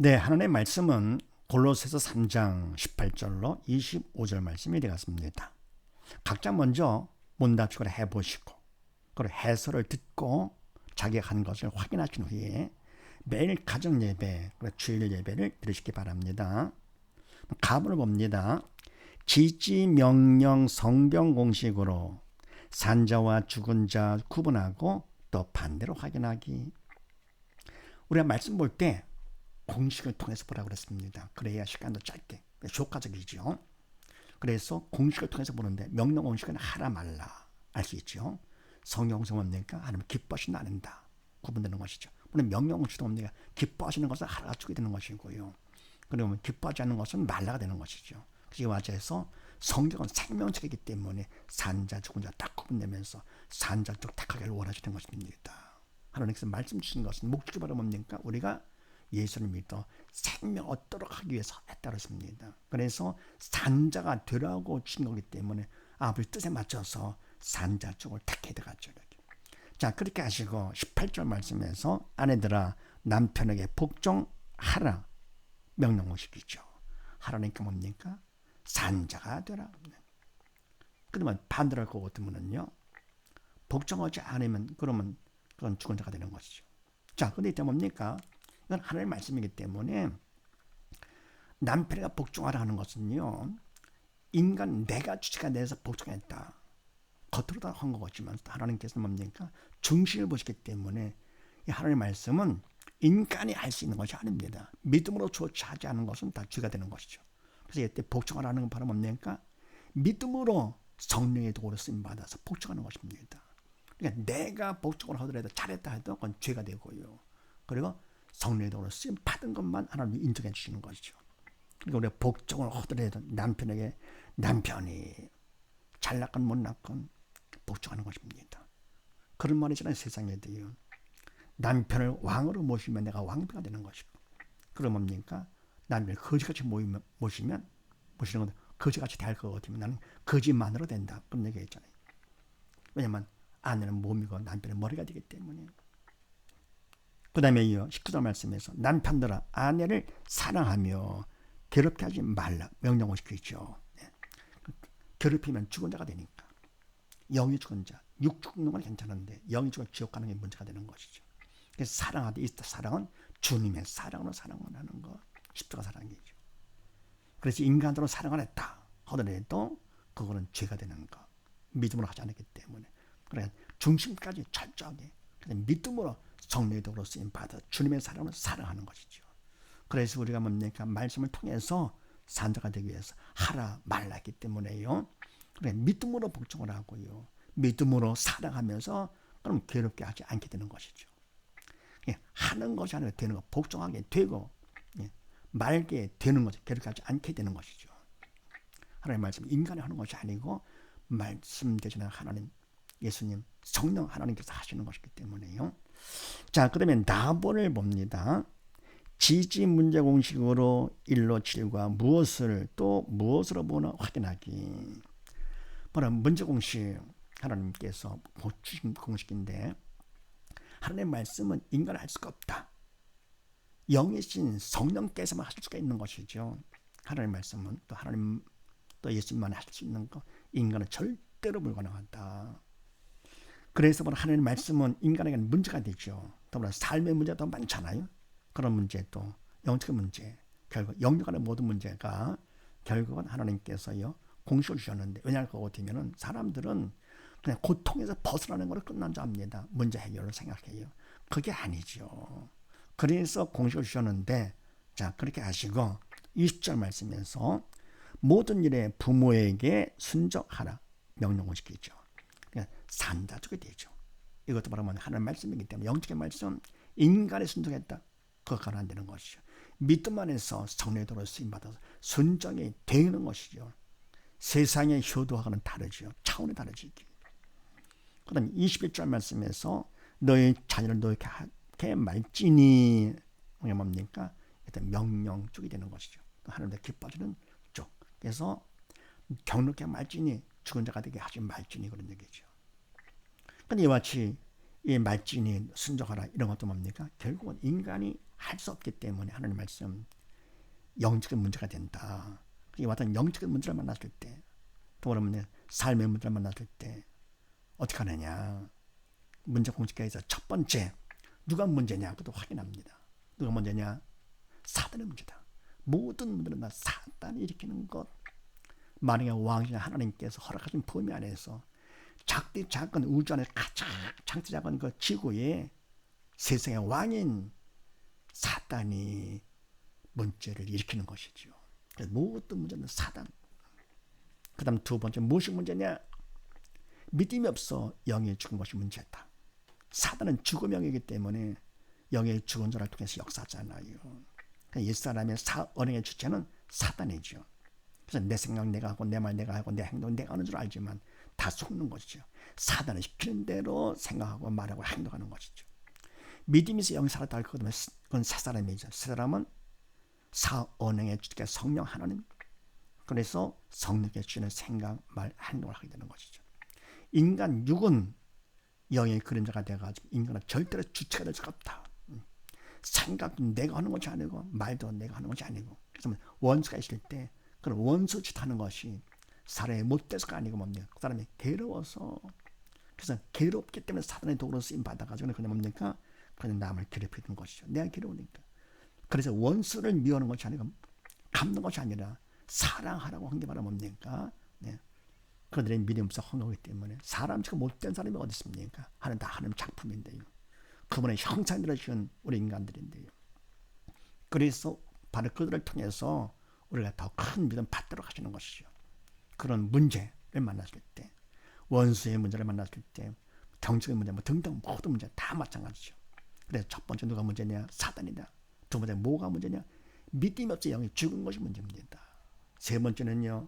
네, 하나님의 말씀은 골로새서 3장 18절로 25절 말씀이 되었습니다. 각자 먼저 문답식으로 해보시고 그리고 해설을 듣고 자기가 한 것을 확인하신 후에 매일 가정 예배, 주일 예배를 드리시기 바랍니다. 가문을 봅니다. 지지, 명령, 성경 공식으로 산자와 죽은 자 구분하고 또 반대로 확인하기. 우리가 말씀 볼 때 공식을 통해서 보라고 그랬습니다. 그래야 시간도 짧게 효과적이죠. 그래서 공식을 통해서 보는데 명령 공식은 하라 말라 알 수 있죠. 성경 공식은 뭡니까? 하나님 기뻐하신다 안 한다 구분되는 것이죠. 물론 명령 공식도 뭡니까? 기뻐하시는 것은 하라가 주게 되는 것이고요. 그리고 기뻐하지 않는 것은 말라가 되는 것이죠. 그에 맞아서 성경은 생명책이기 때문에 산자 죽은 자 딱 구분되면서 산자 쪽 택하기를 원하시는 것입니다. 하나님께서 말씀 주신 것은 목적이 바로 뭡니까? 우리가 예수를 믿어 생명 얻도록 하기 위해서 했다고 했습니다. 그래서 산자가 되라고 주신 거기 때문에 아버지 뜻에 맞춰서 산자 쪽을 택해 들어갔죠. 자, 그렇게 하시고 18절 말씀에서 아내들아 남편에게 복종하라 명령하시겠죠. 하라니까 뭡니까? 산자가 되라. 그러면 반대로 할 거 같으면요, 복종하지 않으면 그러면 그건 죽은 자가 되는 것이죠. 자, 근데 이때 뭡니까? 이건 하나님의 말씀이기 때문에 남편에게 복종하라 하는 것은요, 인간 내가 주체가 돼서 복종했다. 겉으로 다 한 거겠지만 하나님께서는 뭡니까? 중심을 보시기 때문에 이 하나님의 말씀은 인간이 할 수 있는 것이 아닙니다. 믿음으로 조차하지 않은 것은 다 죄가 되는 것이죠. 그래서 이때 복종하라는 건 바로 뭡니까? 믿음으로 성령의 도구로 쓰임받아서 복종하는 것입니다. 그러니까 내가 복종을 하더라도 잘했다 해도 그건 죄가 되고요. 그리고 성령의 도구로 쓰임받은 것만 하나님이 인정해 주시는 것이죠. 그러니까 우리가 복종을 하더라도 남편이 잘났건 못났건 복종하는 것입니다. 그런 말이 있잖아요. 세상에도요. 남편을 왕으로 모시면 내가 왕비가 되는 것이고, 그럼 뭡니까? 남편을 거지같이 모시는 건 거지같이 대할 것 같으면 나는 거지만으로 된다. 그런 얘기가 있잖아요. 왜냐하면 아내는 몸이고 남편은 머리가 되기 때문에. 그 다음에 19절 말씀에서 남편들아 아내를 사랑하며 괴롭게 하지 말라 명령을 시키죠. 괴롭히면 죽은 자가 되니까. 영이 죽은 자, 육 죽는 건 괜찮은데 영이 죽어 지옥 가는 게 문제가 되는 것이죠. 그래서 사랑하되 있다. 사랑은 주님의 사랑으로 사랑을 하는 것, 십자가 사랑이죠. 그래서 인간으로 사랑을 했다 하더라도 그거는 죄가 되는 것, 믿음으로 하지 않았기 때문에. 그러니까 중심까지 철저하게 믿음으로 성령의 도구로 쓰임 받아 주님의 사랑을 사랑하는 것이죠. 그래서 우리가 뭡니까? 말씀을 통해서 산자가 되기 위해서 하라 말랐기 때문에요. 그래 믿음으로 복종을 하고요. 믿음으로 사랑하면서 그럼 괴롭게 하지 않게 되는 것이죠. 하는 것이 아니라 되는 것, 복종하게 되고 말게 되는 것이 괴롭게 하지 않게 되는 것이죠. 하나님의 말씀 인간이 하는 것이 아니고 말씀되시는 하나님, 예수님, 성령 하나님께서 하시는 것이기 때문에요. 자, 그러면 나본을 봅니다. 지지 문제 공식으로 1로 7과 무엇을 또 무엇으로 보나 확인하기. 뭐라 문제 공식 하나님께서 주신 공식인데 하나님의 말씀은 인간은 할 수가 없다. 영이신 성령께서만 하실 수가 있는 것이죠. 하나님의 말씀은 또 하나님 또 예수님만 하실 수 있는 것, 인간은 절대로 불가능하다. 그래서 하나님의 말씀은 인간에게는 문제가 되죠. 더불어 삶의 문제도 많잖아요. 그런 문제도 영적인 문제, 결국 영역간의 모든 문제가 결국은 하나님께서요 공식을 주셨는데 왜냐할 것 같으면 사람들은 그냥 고통에서 벗어나는 것으로 끝난 줄 압니다. 문제 해결을 생각해요. 그게 아니죠. 그래서 공식을 주셨는데 자 그렇게 하시고 20절 말씀에서 모든 일에 부모에게 순종하라 명령을 시키죠. 그러니까 산자 주게 되죠. 이것도 말하면 하나님의 말씀이기 때문에 영적인 말씀 인간의 순종했다. 그거 안 되는 것이죠. 믿음 안에서 성령의 도로 쓰임받아서 순종이 되는 것이죠. 세상의 효도와는 다르죠. 차원이 다르지. 그 다음에 21절 말씀에서 너희 자녀를 노력하게 말지니 이게 뭡니까? 일단 명령 쪽이 되는 것이죠. 하나님께 기뻐하시는 쪽. 그래서 경록하게 말지니 죽은 자가 되게 하지 말지니 그런 얘기죠. 근데 이와 같이 이 말지니 순종하라 이런 것도 뭡니까? 결국은 인간이 할 수 없기 때문에 하나님 말씀 영적인 문제가 된다. 이와 같은 영적인 문제를 만났을 때, 또 그러면 삶의 문제를 만났을 때 어떻게 하느냐. 문제 공식에서 첫 번째 누가 문제냐 그것도 확인합니다. 누가 문제냐? 사단의 문제다. 모든 문제는 다 사단이 일으키는 것. 만약에 왕이신 하나님께서 허락하신 범위 안에서 작디 작은 우주 안에 가장 작디 작은 그 지구에 세상의 왕인 사단이 문제를 일으키는 것이죠. 그래서 모든 문제는 사단. 그 다음 두 번째 무엇이 문제냐? 믿음이 없어 영이 죽은 것이 문제다. 사단은 죽음의 영이기 때문에 영의 죽은 자를 통해서 역사하잖아요. 옛사람의 언행의 주체는 사단이죠. 그래서 내 생각 내가 하고 내 말 내가 하고 내 행동 내가 하는 줄 알지만 다 속는 것이죠. 사단은 시키는 대로 생각하고 말하고 행동하는 것이죠. 믿음에서 영이 살았다 할 거면 그건 새 사람이죠. 새 사람은 언행의 주체 성령 하나님. 그래서 성령께 주는 생각, 말, 행동을 하게 되는 것이죠. 인간 육은 영의 그림자가 되어가지고 인간은 절대로 주체가 될 수가 없다. 생각도 내가 하는 것이 아니고 말도 내가 하는 것이 아니고 그래서 원수가 있을 때 그런 원수 짓하는 것이 사람이 못돼서가 아니고 뭡니까? 그 사람이 괴로워서 그래서 괴롭기 때문에 사단의 도구로 쓰임 받아가지고 그냥 뭡니까? 그냥 남을 괴롭히는 것이죠. 내가 괴로우니까. 그래서 원수를 미워하는 것이 아니고 갚는 것이 아니라 사랑하라고 한 게 바로 뭡니까? 네. 그들의 믿음 없어 헌거기 때문에 사람처럼 못된 사람이 어디 있습니까? 하는 다 하나님 작품인데요. 그분의 형상대로 지은 우리 인간들인데요. 그래서 바로 그들을 통해서 우리가 더 큰 믿음 받도록 하시는 것이죠. 그런 문제를 만났을 때, 원수의 문제를 만났을 때, 경제의 문제, 등등 모든 문제 다 마찬가지죠. 그래서 첫 번째 누가 문제냐? 사단이다. 두 번째 뭐가 문제냐? 믿음이 없어 영이 죽은 것이 문제입니다. 세 번째는요.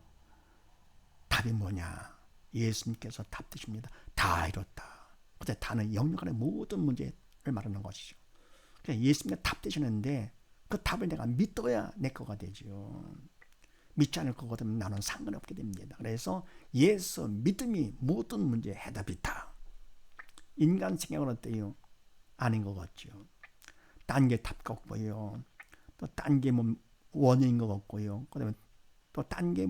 답이 뭐냐? 예수님께서 답 되십니다. 다 이뤘다. 그때 다는 영역간의 모든 문제를 말하는 것이죠. 그러니까 예수님이 답 되시는데 그 답을 내가 믿어야 내 거가 되죠. 믿지 않을 거거든 나는 상관없게 됩니다. 그래서 예수 믿음이 모든 문제의 해답이다. 인간 생각은 어때요? 아닌 것 같죠. 딴 게 답 같고요. 또 딴 게 뭐 원인인 것 같고요. 그다음에 또 딴 게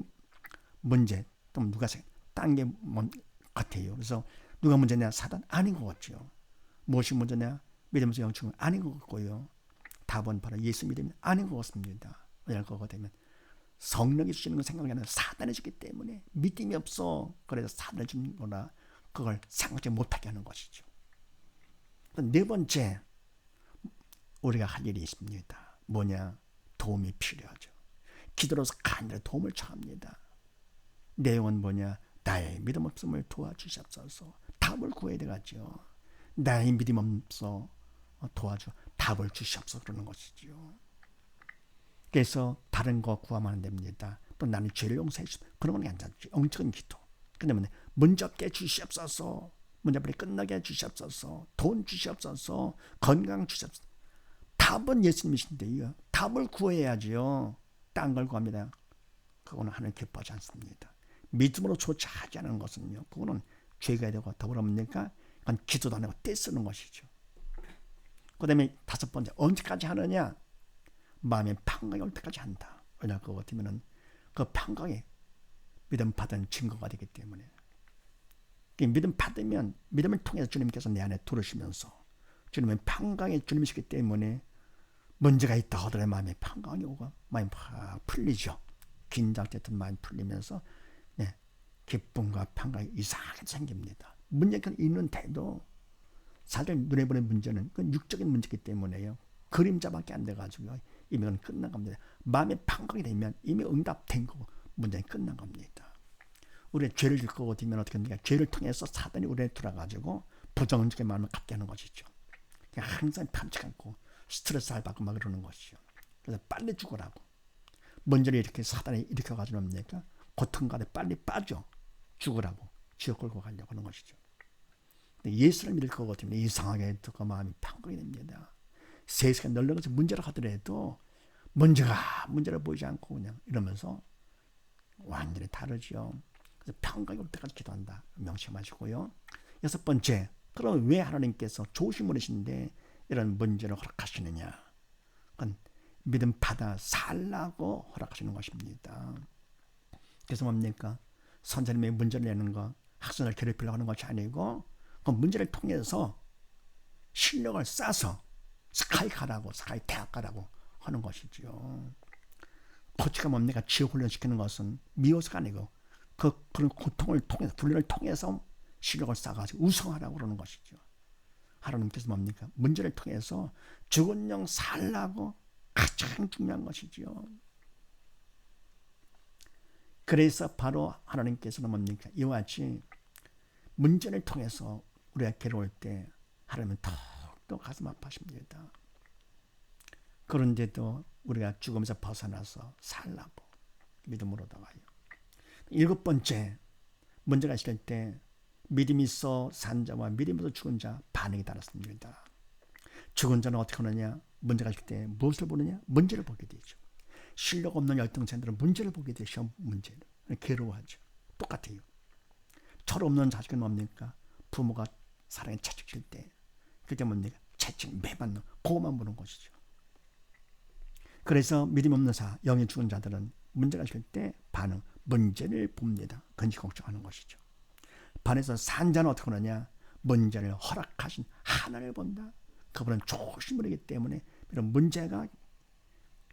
문제. 또 누가 딴 게 뭐 같아요. 그래서 누가 문제냐? 사단 아닌 것 같죠. 무엇이 문제냐? 믿음에서 영충은 아닌 것 같고요. 답은 바로 예수 믿음이 아닌 것 같습니다. 왜냐할 거가 되면 성령이 주시는 건 생각이 아니라 사단이 주기 때문에 믿음이 없어. 그래서 사단이 주는 거나 그걸 생각지 못하게 하는 것이죠. 네 번째 우리가 할 일이 있습니다. 뭐냐? 도움이 필요하죠. 기도로서 간절히 도움을 청합니다. 내용은 뭐냐? 나의 믿음 없음을 도와주시옵소서. 답을 구해야 되겠죠. 나의 믿음 없어 도와줘. 답을 주시옵소서 그러는 것이죠. 그래서 다른 거 구하면 안 됩니다. 또 나는 죄를 용서해 주시옵소서. 그런 건 괜찮죠. 영적인 기도. 그러면 문제 없게 주시옵소서. 문제빨리 끝나게 해주시옵소서. 돈 주시옵소서. 건강 주시옵소서. 답은 예수님이신데요. 답을 구해야지요. 딴 걸 구합니다. 그거는 하나님 기뻐하지 않습니다. 믿음으로 조차하지 않은 것은요. 그거는 죄가 되고 더불어 뭡니까? 그건 기도도 안 하고 떼쓰는 것이죠. 그 다음에 다섯 번째 언제까지 하느냐? 마음의 평강이 올 때까지 한다. 왜냐 그거 같으면은 그 평강이 믿음 받은 증거가 되기 때문에 믿음 받으면 믿음을 통해서 주님께서 내 안에 들으시면서 주님은 평강의 주님이시기 때문에 문제가 있다 하더라도 마음에 평강이 오고 마음이 팍 풀리죠. 긴장됐던 마음이 풀리면서 네, 기쁨과 평강이 이상하게 생깁니다. 문제가 있는데도 사실 눈에 보는 문제는 그건 육적인 문제이기 때문에요. 그림자밖에 안 돼가지고 이미 그건 끝난 겁니다. 마음의 평강이 되면 이미 응답된 거고 문제는 끝난 겁니다. 우리의 죄를 짓고 되면 어떻게 합니까? 죄를 통해서 사단이 우리에 들어가지고 부정적인 마음을 갖게 하는 것이죠. 항상 편치 않고 스트레스를 받고 막 그러는 것이죠. 그래서 빨리 죽으라고. 문제를 이렇게 사단이 일으켜가지고 뭡니까? 고통 가운데 빨리 빠져 죽으라고 지옥 끌고 가려고 하는 것이죠. 근데 예수를 믿을 것 같으면 이상하게 그 마음이 평강이 됩니다. 세상에 널려가서 문제를 하더라도 문제를 보이지 않고 그냥 이러면서 완전히 다르죠. 그래서 평강이 올 때까지 기도한다. 명심하시고요. 여섯 번째, 그럼 왜 하나님께서 좋으신 분이신데 이런 문제를 허락하시느냐? 그건 믿음 받아 살라고 허락하시는 것입니다. 그래서 뭡니까? 선생님의 문제를 내는 거, 학생을 괴롭히려고 하는 것이 아니고 그 문제를 통해서 실력을 쌓아서 스카이 가라고, 스카이 대학 가라고 하는 것이죠. 코치가 뭡니까? 지옥 훈련시키는 것은 미워서가 아니고 그런 고통을 통해서, 훈련을 통해서 실력을 쌓아가지고 우승하라고 그러는 것이죠. 하나님께서 뭡니까? 문제를 통해서 죽은 영 살라고 가장 중요한 것이죠. 그래서 바로 하나님께서는 뭡니까? 이와 같이 문제를 통해서 우리가 괴로울 때 하나님은 더욱더 가슴 아파하십니다. 그런데도 우리가 죽음에서 벗어나서 살라고 믿음으로 나와요. 7번째, 문제가 있을 때 믿음이 있어 산 자와 믿음이 없어 죽은 자 반응이 다릅니다. 죽은 자는 어떻게 하느냐? 문제가 있을 때 무엇을 보느냐? 문제를 보게 되죠. 실력 없는 열등생들은 문제를 보게 되죠. 시험 문제를. 괴로워하죠. 똑같아요. 철없는 자식은 뭡니까? 부모가 사랑에 채찍질 때 그때 뭡니까? 채찍 매맞는 그것만 보는 것이죠. 그래서 믿음 없는 자, 영이 죽은 자들은 문제가 있을 때 반응, 문제를 봅니다. 근심 걱정하는 것이죠. 반해서 산 자는 어떻게 하느냐? 문제를 허락하신 하나님을 본다. 그분은 좋으신 분이기 때문에 이런 문제가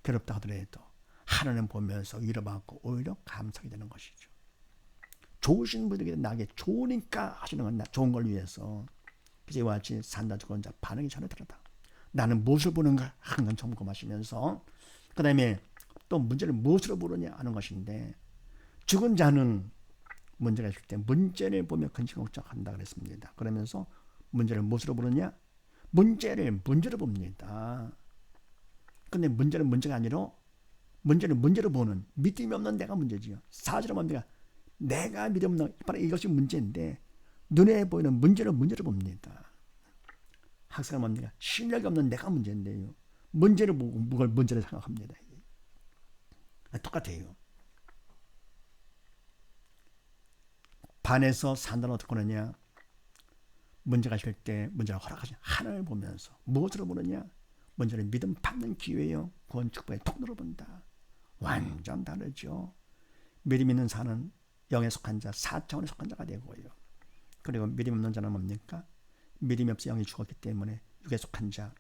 괴롭다 하더라도 하나님 보면서 위로받고 오히려 감사하게 되는 것이죠. 좋으신 분에게 나에게 좋으니까 하시는 건 좋은 걸 위해서. 그래서 이와 같이 산다 죽은 자 반응이 전혀 다르다. 나는 무엇을 보는가 항상 점검하시면서 그 다음에 또 문제를 무엇으로 보느냐 하는 것인데 죽은 자는 문제가 있을 때 문제를 보며 근심 걱정한다 그랬습니다. 그러면서 문제를 무엇으로 보느냐? 문제를 봅니다. 근데 문제는 문제가 아니라 문제를 문제로 보는 믿음이 없는 내가 문제지요. 사실은 뭡니까? 내가 믿음 없는 바로 이것이 문제인데 눈에 보이는 문제를 문제로 봅니다. 학생은 뭡니까? 실력이 없는 내가 문제인데요. 문제를 보고 그걸 문제를 생각합니다. 똑같아요. 반에서 산다는 어떻게 하느냐? 문제가 있을 때 문제를 허락하신 하나님을 보면서 무엇으로 보느냐? 문제를 믿음 받는 기회요. 구원 축복의 통로로 본다. 완전 다르죠. 믿음 있는 자는 영에 속한 자, 4차원에 속한 자가 되고요. 그리고 믿음 없는 자는 뭡니까? 믿음이 없어 영이 죽었기 때문에 6에 속한 자,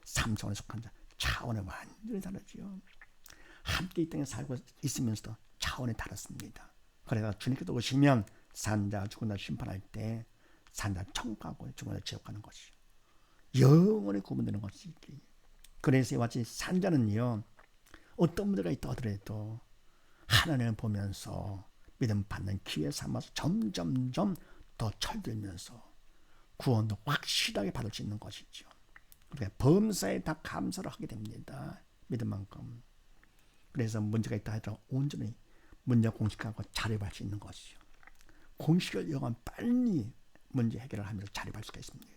3차원에 속한 자, 차원이 완전히 다르죠. 함께 이 땅에 살고 있으면서도 차원이 다릅니다. 그래서 주님께서 오시면 산자 죽은 자 심판할 때 산자 천국 가고 죽은 자 지옥 가는 것이죠. 영원히 구분되는 것이지. 그래서 이와 같이 산자는요, 어떤 문제가 있다 하더라도 하나님을 보면서 믿음 받는 기회 삼아서 점점점 더 철들면서 구원도 확실하게 받을 수 있는 것이죠. 그러니까 범사에 다 감사를 하게 됩니다. 믿음만큼. 그래서 문제가 있다 하더라도 온전히 문제 공식하고 자립할 수 있는 것이죠. 공식을 이용하면 빨리 문제 해결을 하면서 자립할 수가 있습니다.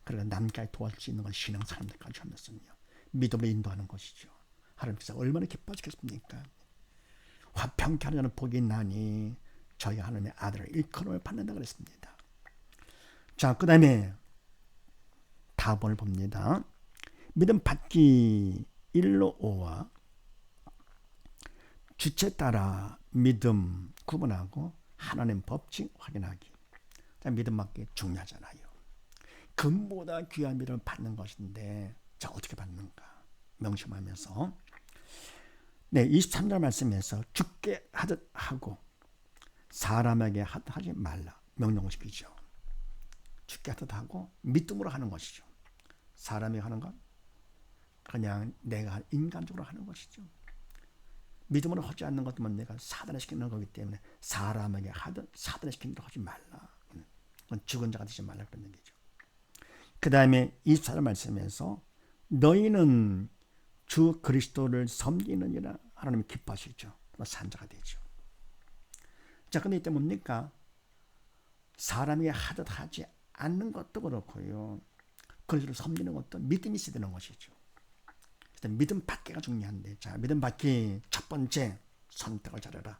그래서 남까지 도와줄 수 있는 건 신앙사람들까지 하면서요. 믿음으로 인도하는 것이죠. 하나님께서 얼마나 기뻐하시겠습니까? 화평케 하는 자는 복이 있나니 저희가 하나님의 아들을 일컬음을 받는다 그랬습니다. 자, 그 다음에 다음을 봅니다. 믿음 받기 1로 5와 주체 따라 믿음 구분하고 하나님 법칙 확인하기. 자, 믿음 받기 중요하잖아요. 금보다 귀한 믿음을 받는 것인데 자, 어떻게 받는가 명심하면서 네, 23절 말씀에서 죽게 하듯 하고 사람에게 하듯 하지 말라 명령을 시키죠. 죽게 하듯 하고 믿음으로 하는 것이죠. 사람이 하는 건 그냥 내가 인간적으로 하는 것이죠. 믿음으로 하지 않는 것도 내가 사단화시키는 거기 때문에 사람에게 하듯 사단화시키는 대로 하지 말라. 그건 죽은 자가 되지 말라 그런 얘기죠. 그 다음에 24절 말씀에서 너희는 주 그리스도를 섬기느니라 하나님이 기뻐하시죠. 산자가 되죠. 자, 근데 이때 뭡니까? 사람이 하듯 하지 않는 것도 그렇고요. 그리스도를 섬기는 것도 믿음이 있어야 되는 것이죠. 일단 믿음 받기가 중요한데, 자, 믿음 받기 첫 번째 선택을 잘해라.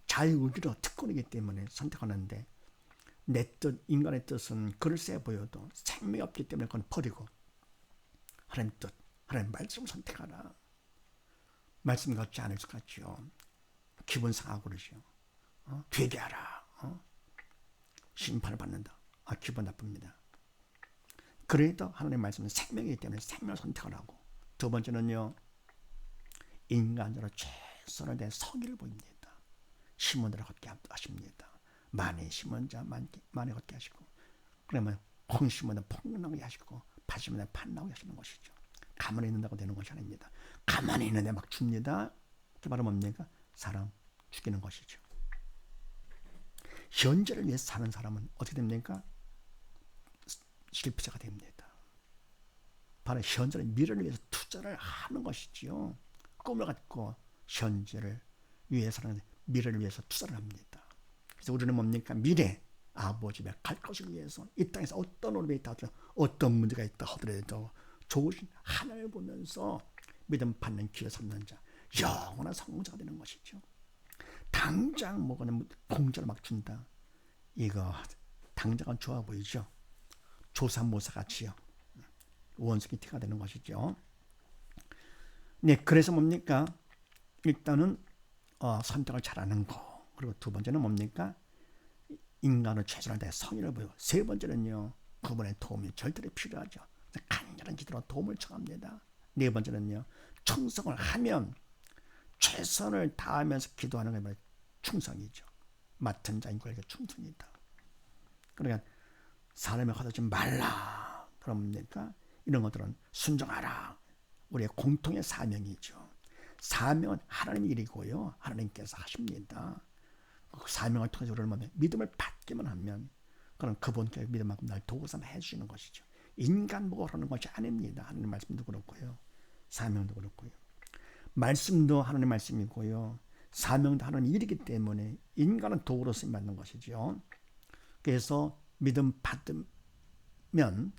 자유의지로 특권이기 때문에 선택하는데 내 뜻, 인간의 뜻은 그럴싸해 보여도 생명이 없기 때문에 그건 버리고 하나님 뜻, 하나님 말씀을 선택하라. 말씀 같지 않을 것 같죠. 기분 상하고 그러죠. 회개하라. 심판을 받는다. 기분 나쁩니다. 그래도 하나님의 말씀은 생명이기 때문에 생명을 선택을 하고, 두 번째는요, 인간적으로 최선을 다해 성의를 보입니다. 심은 대로 걷게 하십니다. 많이 심은 자 많이 걷게 하시고, 그러면 콩 심은 자 콩나게 하시고, 팥 심은 자 팥 나오게 하시는 것이죠. 가만히 있는다고 되는 것이 아닙니다. 가만히 있는데 막 줍니다. 그게 바로 뭡니까? 사람 죽이는 것이죠. 현재를 위해 사는 사람은 어떻게 됩니까? 실패자가 됩니다. 바로 현재의 미래를 위해서 투자를 하는 것이지요. 꿈을 갖고 현재를 위해 사는 미래를 위해서 투자를 합니다. 그래서 우리는 뭡니까? 미래 아버지 집에 갈 것을 위해서 이 땅에서 어떤 어려움이 있다 하더라도, 어떤 문제가 있다 하더라도 좋으신 하나님을 보면서 믿음 받는 기회 삼는 자, 영원한 성공자가 되는 것이죠. 당장 뭐는 공짜로 막 준다. 이거 당장은 좋아 보이죠. 조삼모사 같이요. 원숭이 티가 되는 것이죠. 네, 그래서 뭡니까? 일단은 선택을 잘하는 거. 그리고 두 번째는 뭡니까? 인간을 최선을 다해 성의를 보이고, 세 번째는요, 그분의 도움이 절대로 필요하죠. 간절한 기도로 도움을 청합니다. 네 번째는요, 충성을 하면, 최선을 다하면서 기도하는 게 바로 충성이죠. 맡은 자인 거에게 충성이다. 그러니까 사람의 헛되지 말라. 그럽니까? 이런 것들은 순종하라. 우리의 공통의 사명이죠. 사명은 하나님의 일이고요, 하나님께서 하십니다. 그 사명을 통해서 우리를 믿음을 받기만 하면, 그럼 그분께 믿음만큼 날 도구 삼아 해주시는 것이죠. 인간 보고 하는 것이 아닙니다. 하나님 말씀도 그렇고요, 사명도 그렇고요. 말씀도 하나님 말씀이고요, 사명도 하나님 일이기 때문에 인간은 도구로 쓰임 받는 것이죠. 그래서 믿음 받으면,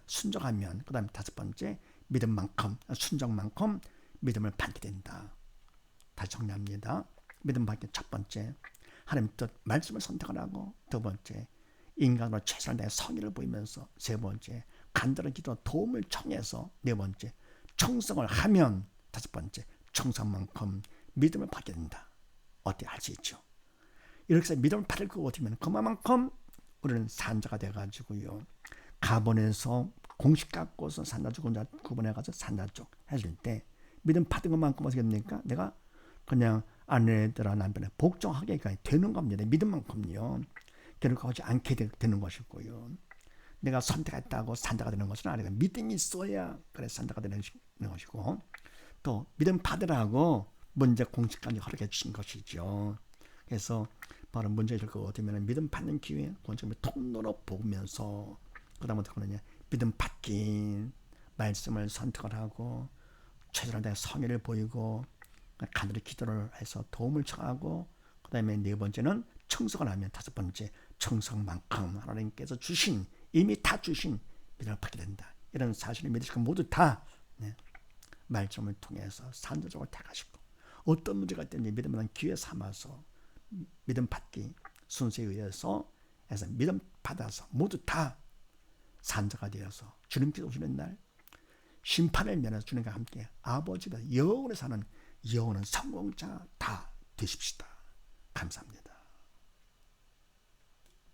순종하면, 그 다음에 다섯 번째, 믿음만큼, 순종만큼 믿음을 받게 된다. 다시 정리합니다. 믿음 받기 첫 번째, 하나님 뜻 말씀을 선택을 하고, 두 번째, 인간으로 최선을 다해 성의를 보이면서, 세 번째, 간절한 기도 도움을 청해서, 네 번째, 충성을 하면, 다섯 번째, 충성만큼 믿음을 받게 된다. 어때? 할 수 있죠. 이렇게 해서 믿음을 받을 것 같으면 그만큼 우리는 산자가 돼가지고요, 가본에서 공식 갖고서 산자 쪽 혼자 구분해가지고 산자 쪽 해줄 때 믿음 받은 것만큼 어떻게 됩니까? 내가 그냥 아내들아 남편에 복종하게 되는 겁니다. 믿음만큼요. 결국하지 않게 되는 것이고요. 내가 선택했다고 산자가 되는 것은 아니고, 믿음이 있어야 그래서 산자가 되는 것이고, 또 믿음 받으라고 문제 공식까지 허락해 주신 것이죠. 그래서 바로 문제를 얻으면 믿음 받는 기회, 본점의 통로로 보면서, 그 다음부터 그러냐, 믿음 받긴 말씀을 선택을 하고, 최선을 다해 성의를 보이고, 간절히 기도를 해서 도움을 청하고, 그 다음에 네 번째는 충성을 하면, 다섯 번째, 충성만큼 하나님께서 주신, 이미 다 주신 믿음을 받게 된다. 이런 사실을 믿으시고 모두 다 말씀을 통해서 산자적으로 택하시고, 어떤 문제가 있든지 믿음을 기회 삼아서 믿음 받기 순서에 의해서 해서 믿음 받아서 모두 다 산자가 되어서 주님께서 오시는 날 심판을 면해서 주님과 함께 아버지가 영원히 사는 영원한 성공자 다 되십시다. 감사합니다.